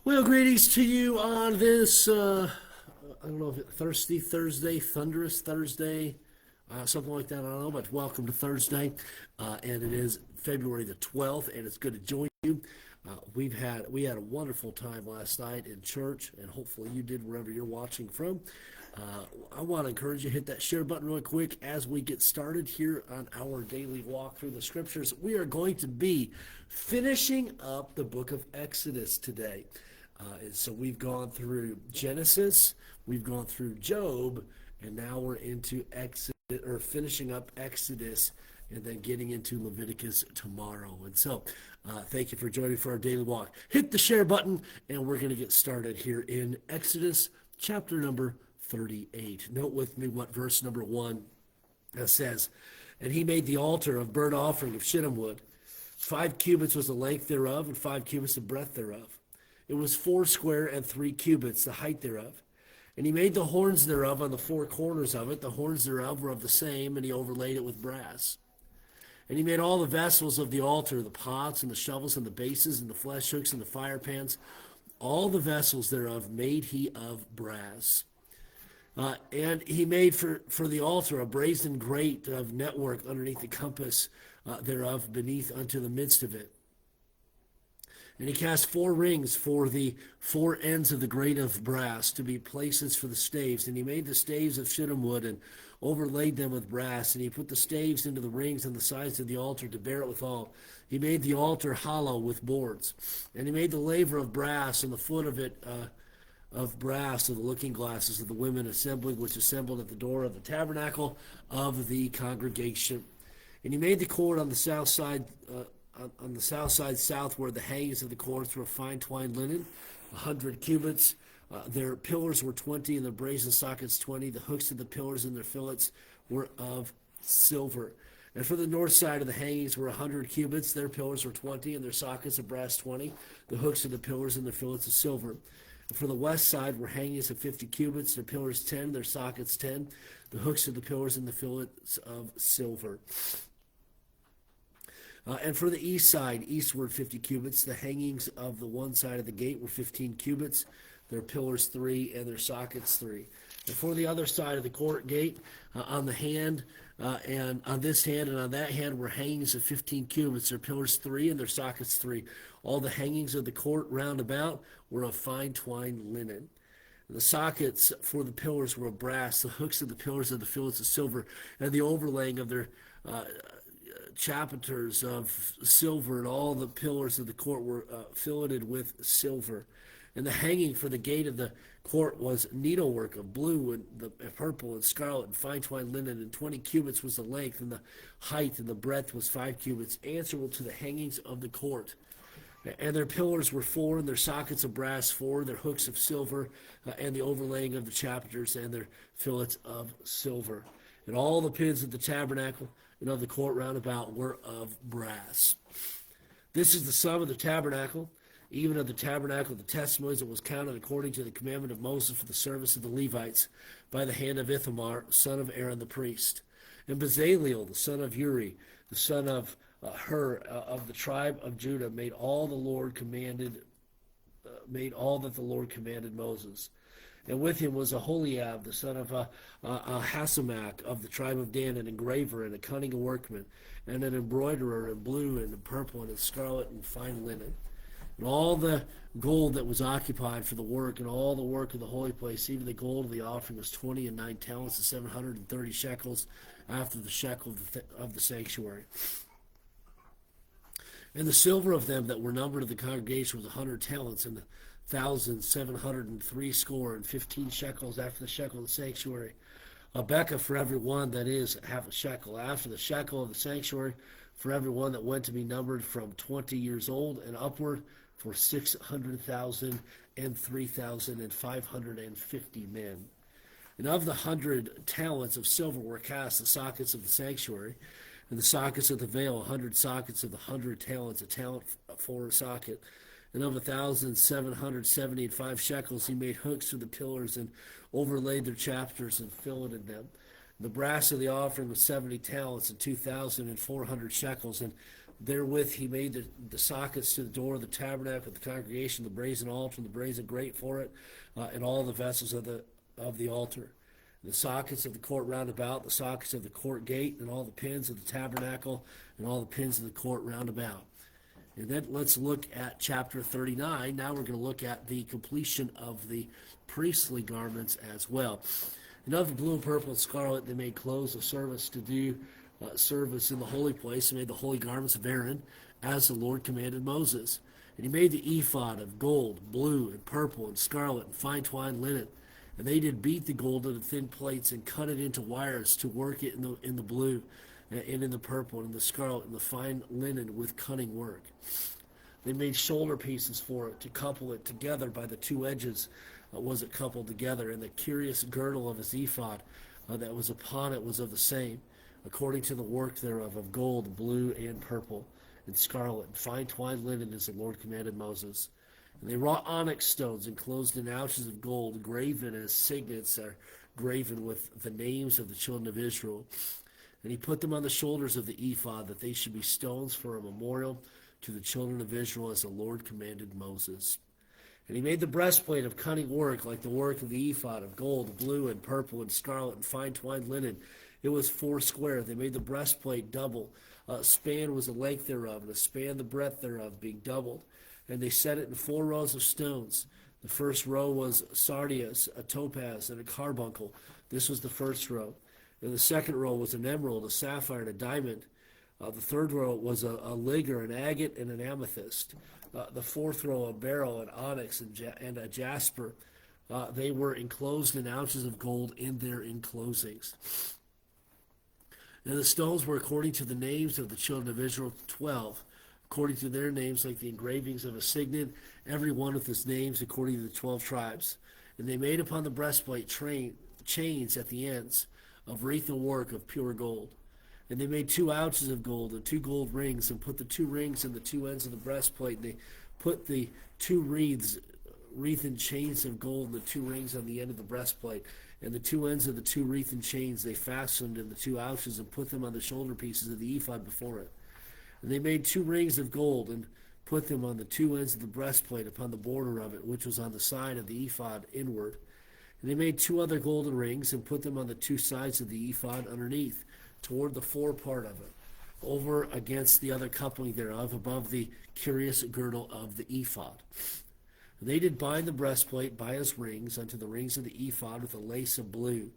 Well, greetings to you on this, I don't know if Thirsty Thursday, Thunderous Thursday, something like that, I don't know, but welcome to Thursday. And it is February the 12th, and it's good to join you. We had a wonderful time last night in church, and hopefully you did wherever you're watching from. I want to encourage you to hit that share button really quick as we get started here on our daily walk through the scriptures. We are going to be finishing up the book of Exodus today. So we've gone through Genesis, we've gone through Job, and now we're into Exodus, or finishing up Exodus, and then getting into Leviticus tomorrow. And so, thank you for joining for our daily walk. Hit the share button, and we're going to get started here in Exodus chapter number 38. Note with me what verse number 1 says. And he made the altar of burnt offering of shittim wood. 5 cubits was the length thereof, and 5 cubits the breadth thereof. It was 4 and 3 cubits, the height thereof. And he made the horns thereof on the 4 corners of it. The horns thereof were of the same, and he overlaid it with brass. And he made all the vessels of the altar, the pots and the shovels and the bases and the flesh hooks and the fire pans. All the vessels thereof made he of brass. And he made for the altar a brazen grate of network underneath the compass thereof, beneath unto the midst of it. And he cast 4 rings for the 4 ends of the grate of brass to be places for the staves. And he made the staves of shittim wood and overlaid them with brass. And he put the staves into the rings on the sides of the altar to bear it withal. He made the altar hollow with boards. And he made the laver of brass, and the foot of it of brass of the looking glasses of the women assembling, which assembled at the door of the tabernacle of the congregation. And he made the cord on the south side southward, the hangings of the cords were of fine twined linen, 100 cubits. Their pillars were 20, and their brazen sockets 20. The hooks of the pillars and their fillets were of silver. And for the north side of the hangings were 100 cubits. Their pillars were 20, and their sockets of brass 20. The hooks of the pillars and their fillets of silver. And for the west side were hangings of 50 cubits. Their pillars 10, their sockets 10. The hooks of the pillars and the fillets of silver. And for the east side, eastward 50 cubits, the hangings of the one side of the gate were 15 cubits, their pillars 3, and their sockets 3. And for the other side of the court gate, on the hand, and on this hand and on that hand were hangings of 15 cubits, their pillars 3, and their sockets 3. All the hangings of the court round about were of fine twined linen. The sockets for the pillars were of brass, the hooks of the pillars of the fillets of silver, and the overlaying of their chapiters of silver, and all the pillars of the court were filleted with silver. And the hanging for the gate of the court was needlework of blue and purple and scarlet and fine twined linen, and 20 cubits was the length, and the height, and the breadth was 5 cubits, answerable to the hangings of the court. And their pillars were 4, and their sockets of brass 4, their hooks of silver, and the overlaying of the chapiters and their fillets of silver. And all the pins of the tabernacle and of the court round about were of brass. This is the sum of the tabernacle, even of the tabernacle of the testimonies, that was counted according to the commandment of Moses for the service of the Levites, by the hand of Ithamar, son of Aaron the priest. And Bezaleel, the son of Uri, the son of Hur, of the tribe of Judah, made all that the Lord commanded Moses. And with him was Aholiab, the son of Ahisamach, of the tribe of Dan, an engraver and a cunning workman, and an embroiderer in blue and in purple and in scarlet and fine linen. And all the gold that was occupied for the work, and all the work of the holy place, even the gold of the offering, was 20 and 9 talents and 730 shekels, after the shekel of the sanctuary. And the silver of them that were numbered of the congregation was 100 talents, and 1,703 score, and 15 shekels after the shekel of the sanctuary. A bekah for every one, that is, half a shekel. After the shekel of the sanctuary, for every one that went to be numbered from 20 years old and upward, for 600,000 and 3,550 men. And of the 100 talents of silver were cast the sockets of the sanctuary, and the sockets of the veil, 100 sockets of the 100 talents, a talent for a socket. And of 1,775 shekels he made hooks for the pillars, and overlaid their chapters and filleted them. The brass of the offering was 70 talents, and 2,400 shekels, and Therewith he made the sockets to the door of the tabernacle of the congregation, the brazen altar, and the brazen grate for it, and all the vessels of the altar. The sockets of the court round about, the sockets of the court gate, and all the pins of the tabernacle, and all the pins of the court round about. And then let's look at chapter 39. Now we're going to look at the completion of the priestly garments as well. And of the blue and purple and scarlet, they made clothes of service to do service in the holy place. They made the holy garments of Aaron, as the Lord commanded Moses. And he made the ephod of gold, blue, and purple, and scarlet, and fine twined linen. And they did beat the gold into thin plates, and cut it into wires to work it in the blue, and in the purple, and in the scarlet, and the fine linen with cunning work. They made shoulder pieces for it, to couple it together by the two edges was it coupled together. And the curious girdle of his ephod that was upon it was of the same, according to the work thereof, of gold, blue, and purple, and scarlet, and fine twined linen, as the Lord commanded Moses. And they wrought onyx stones enclosed in ouches of gold, graven as signets are graven with the names of the children of Israel. And he put them on the shoulders of the ephod, that they should be stones for a memorial to the children of Israel, as the Lord commanded Moses. And he made the breastplate of cunning work, like the work of the ephod, of gold, blue, and purple, and scarlet, and fine twined linen. It was 4 square. They made the breastplate double. A span was the length thereof, and a span the breadth thereof, being doubled. And they set it in 4 rows of stones. The first row was sardius, a topaz, and a carbuncle. This was the first row. And the second row was an emerald, a sapphire, and a diamond. The third row was a ligure, an agate, and an amethyst. The fourth row, a beryl, an onyx, and a jasper. They were enclosed in ounces of gold in their enclosings. And the stones were according to the names of the children of Israel, 12, according to their names, like the engravings of a signet, every one with his names according to the 12 tribes. And they made upon the breastplate chains at the ends of wreathen work of pure gold. And they made 2 ounces of gold and 2 gold rings, and put the 2 rings in the 2 ends of the breastplate. And they put the 2 wreathen chains of gold, and the 2 rings on the end of the breastplate. And the 2 ends of the 2 wreathen chains they fastened in the 2 ouches, and put them on the shoulder pieces of the ephod before it. And they made 2 rings of gold, and put them on the 2 ends of the breastplate upon the border of it, which was on the side of the ephod inward. And they made 2 other golden rings, and put them on the 2 sides of the ephod underneath, toward the forepart of it, over against the other coupling thereof, above the curious girdle of the ephod. And they did bind the breastplate by his rings unto the rings of the ephod with a lace of blue,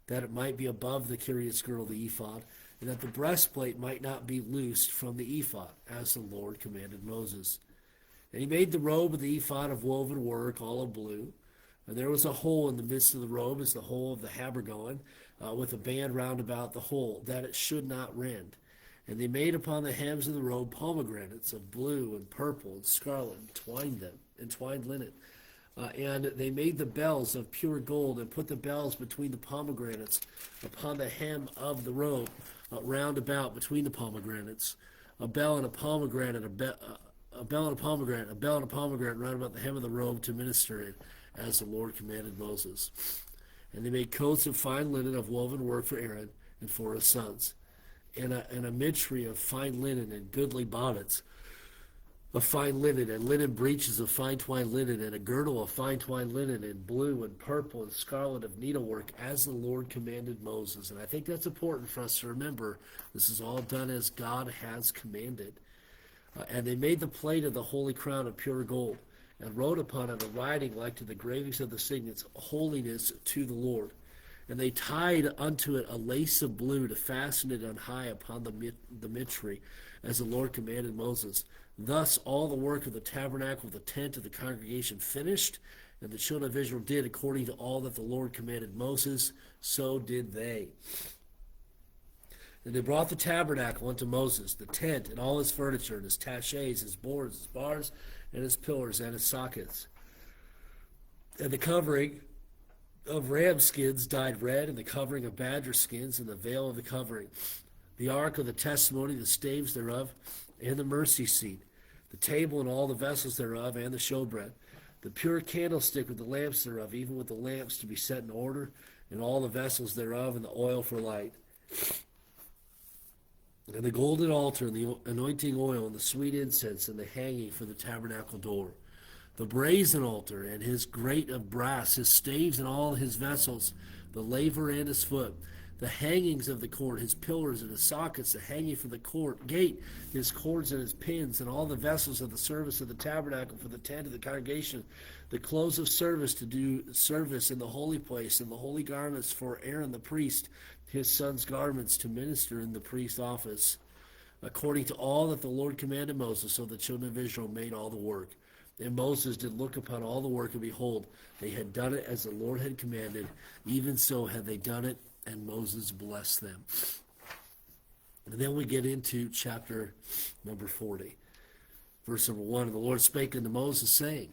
that it might be above the curious girdle of the ephod, and that the breastplate might not be loosed from the ephod, as the Lord commanded Moses. And he made the robe of the ephod of woven work, all of blue. And there was a hole in the midst of the robe, as the hole of the habergeon, with a band round about the hole, that it should not rend. And they made upon the hems of the robe pomegranates of blue and purple and scarlet, and twined linen. And they made the bells of pure gold, and put the bells between the pomegranates upon the hem of the robe, round about between the pomegranates. A bell and a pomegranate, a bell and a pomegranate, a bell and a pomegranate round about the hem of the robe to minister it, as the Lord commanded Moses. And they made coats of fine linen of woven work for Aaron and for his sons, and a mitre of fine linen, and goodly bonnets of fine linen, and linen breeches of fine twined linen, and a girdle of fine twined linen, and blue and purple and scarlet of needlework, as the Lord commanded Moses. And I think that's important for us to remember. This is all done as God has commanded. And they made the plate of the holy crown of pure gold, and wrote upon it a writing like to the gravings of the signets, holiness to the Lord. And they tied unto it a lace of blue to fasten it on high upon the mitre, as the Lord commanded Moses. Thus all the work of the tabernacle of the tent of the congregation finished, and the children of Israel did according to all that the Lord commanded Moses, so did they. And they brought the tabernacle unto Moses, the tent, and all his furniture, and his taches, his boards, his bars, and his pillars, and his sockets. And the covering of ram skins dyed red, and the covering of badger skins, and the veil of the covering. The ark of the testimony, the staves thereof, and the mercy seat. The table and all the vessels thereof, and the showbread. The pure candlestick with the lamps thereof, even with the lamps to be set in order, and all the vessels thereof, and the oil for light. and the golden altar, and the anointing oil, and the sweet incense, and the hanging for the tabernacle door, the brazen altar, and his grate of brass, his staves, and all his vessels, the laver and his foot, the hangings of the court, his pillars and his sockets, the hanging for the court gate, his cords and his pins, and all the vessels of the service of the tabernacle for the tent of the congregation, the clothes of service to do service in the holy place, and the holy garments for Aaron the priest, his son's garments to minister in the priest's office, according to all that the Lord commanded Moses. So the children of Israel made all the work. And Moses did look upon all the work, and behold, they had done it as the Lord had commanded. Even so had they done it, and Moses blessed them. And then we get into chapter number 40. Verse number 1, and the Lord spake unto Moses, saying,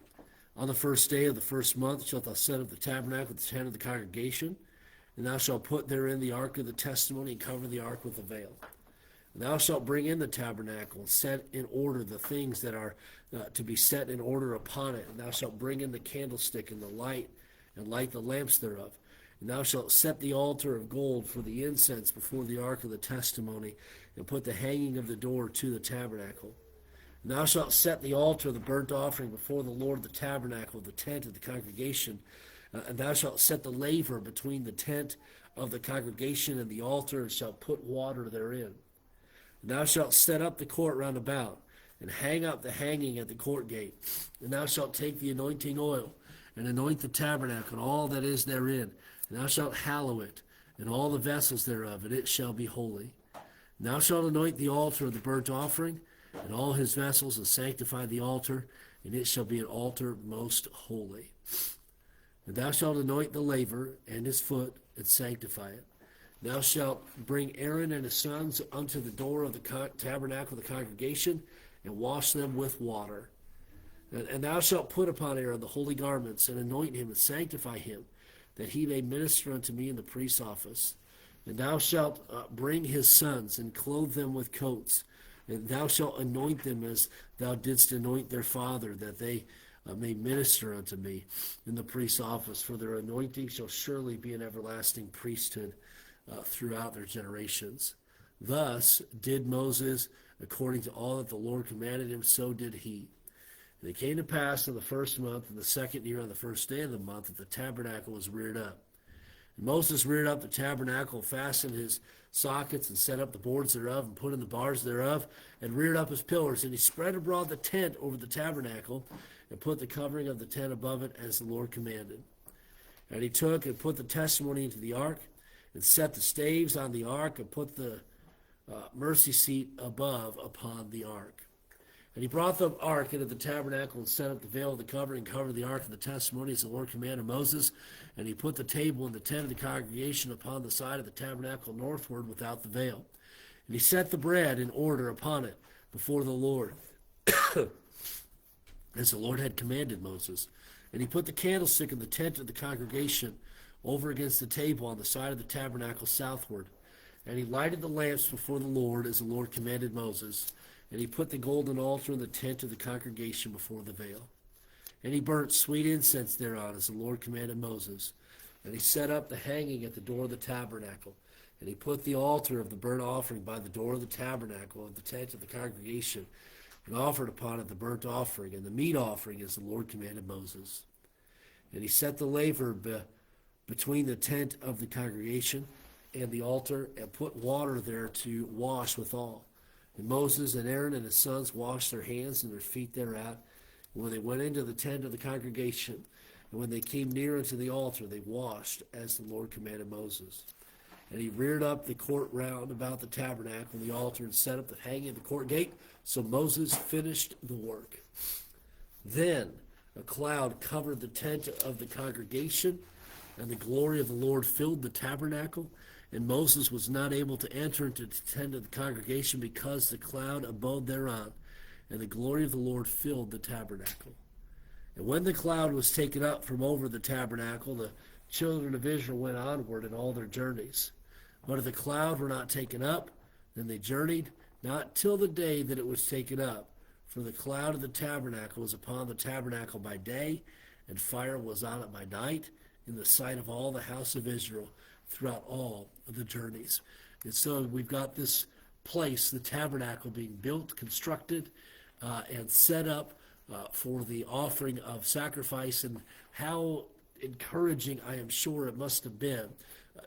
on the first day of the first month shalt thou set up the tabernacle, the tent of the congregation, and thou shalt put therein the ark of the testimony, and cover the ark with a veil. And thou shalt bring in the tabernacle, and set in order the things that are to be set in order upon it. And thou shalt bring in the candlestick and the light, and light the lamps thereof. And thou shalt set the altar of gold for the incense before the ark of the testimony, and put the hanging of the door to the tabernacle. And thou shalt set the altar of the burnt offering before the Lord, the tabernacle, the tent of the congregation. And thou shalt set the laver between the tent of the congregation and the altar, and shalt put water therein. And thou shalt set up the court round about, and hang up the hanging at the court gate. And thou shalt take the anointing oil, and anoint the tabernacle, and all that is therein. And thou shalt hallow it, and all the vessels thereof, and it shall be holy. And thou shalt anoint the altar of the burnt offering, and all his vessels, and sanctify the altar, and it shall be an altar most holy. And thou shalt anoint the laver and his foot, and sanctify it. Thou shalt bring Aaron and his sons unto the door of the tabernacle of the congregation, and wash them with water. And thou shalt put upon Aaron the holy garments, and anoint him, and sanctify him, that he may minister unto me in the priest's office. And thou shalt bring his sons, and clothe them with coats. And thou shalt anoint them as thou didst anoint their father, that they may minister unto me in the priest's office. For their anointing shall surely be an everlasting priesthood throughout their generations. Thus did Moses according to all that the Lord commanded him, so did he. And it came to pass in the first month, in the second year, on the first day of the month, that the tabernacle was reared up. And Moses reared up the tabernacle, fastened his sockets, and set up the boards thereof, and put in the bars thereof, and reared up his pillars. And he spread abroad the tent over the tabernacle, and put the covering of the tent above it, as the Lord commanded. And he took and put the testimony into the ark, and set the staves on the ark, and put the mercy seat above upon the ark. And he brought the ark into the tabernacle, and set up the veil of the covering, and covered the ark of the testimony, as the Lord commanded Moses. And he put the table in the tent of the congregation upon the side of the tabernacle northward without the veil. And he set the bread in order upon it before the Lord, as the Lord had commanded Moses. And he put the candlestick in the tent of the congregation over against the table on the side of the tabernacle southward. And he lighted the lamps before the Lord, as the Lord commanded Moses. And he put the golden altar in the tent of the congregation before the veil. And he burnt sweet incense thereon, as the Lord commanded Moses. And he set up the hanging at the door of the tabernacle. And he put the altar of the burnt offering by the door of the tabernacle of the tent of the congregation, and offered upon it the burnt offering and the meat offering, as the Lord commanded Moses. And he set the laver between the tent of the congregation and the altar, and put water there to wash withal. And Moses and Aaron and his sons washed their hands and their feet thereat. And when they went into the tent of the congregation, and when they came near unto the altar, they washed, as the Lord commanded Moses. And he reared up the court round about the tabernacle and the altar, and set up the hanging of the court gate. So Moses finished the work. Then a cloud covered the tent of the congregation, and the glory of the Lord filled the tabernacle. And Moses was not able to enter into the tent of the congregation, because the cloud abode thereon, and the glory of the Lord filled the tabernacle. And when the cloud was taken up from over the tabernacle, the children of Israel went onward in all their journeys. But if the cloud were not taken up, then they journeyed not till the day that it was taken up. For the cloud of the tabernacle was upon the tabernacle by day, and fire was on it by night, in the sight of all the house of Israel, throughout all of the journeys. And so we've got this place, the tabernacle being built, constructed, and set up for the offering of sacrifice, and how encouraging I am sure it must have been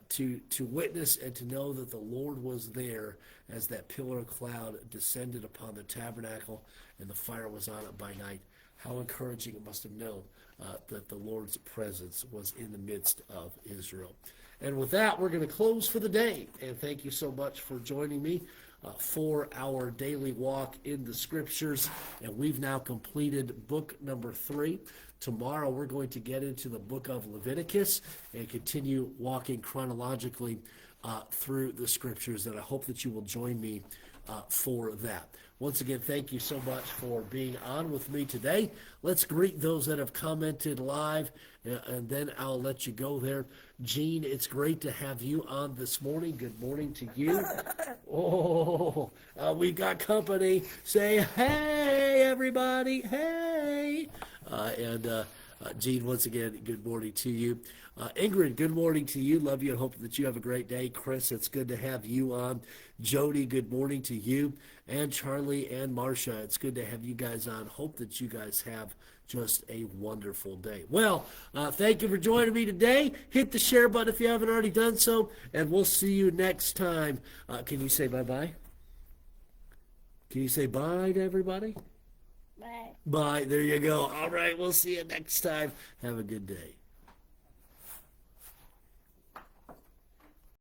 to witness and to know that the Lord was there as that pillar of cloud descended upon the tabernacle and the fire was on it by night. How encouraging it must have known that the Lord's presence was in the midst of Israel. And with that, we're going to close for the day. And thank you so much for joining me for our daily walk in the Scriptures. And we've now completed book number 3. Tomorrow, we're going to get into the book of Leviticus and continue walking chronologically through the Scriptures. And I hope that you will join me for that. Once again, thank you so much for being on with me today. Let's greet those that have commented live, and then I'll let you go there. Jean, it's great to have you on this morning. Good morning to you. Oh, we got company. Say, hey, everybody, hey. Jean, once again, good morning to you. Ingrid, good morning to you. Love you and hope that you have a great day. Chris, it's good to have you on. Jody, good morning to you. And Charlie and Marcia, it's good to have you guys on. Hope that you guys have just a wonderful day. Well, thank you for joining me today. Hit the share button if you haven't already done so, and we'll see you next time. Can you say bye-bye? Can you say bye to everybody? Bye. Bye. There you go. All right, we'll see you next time. Have a good day.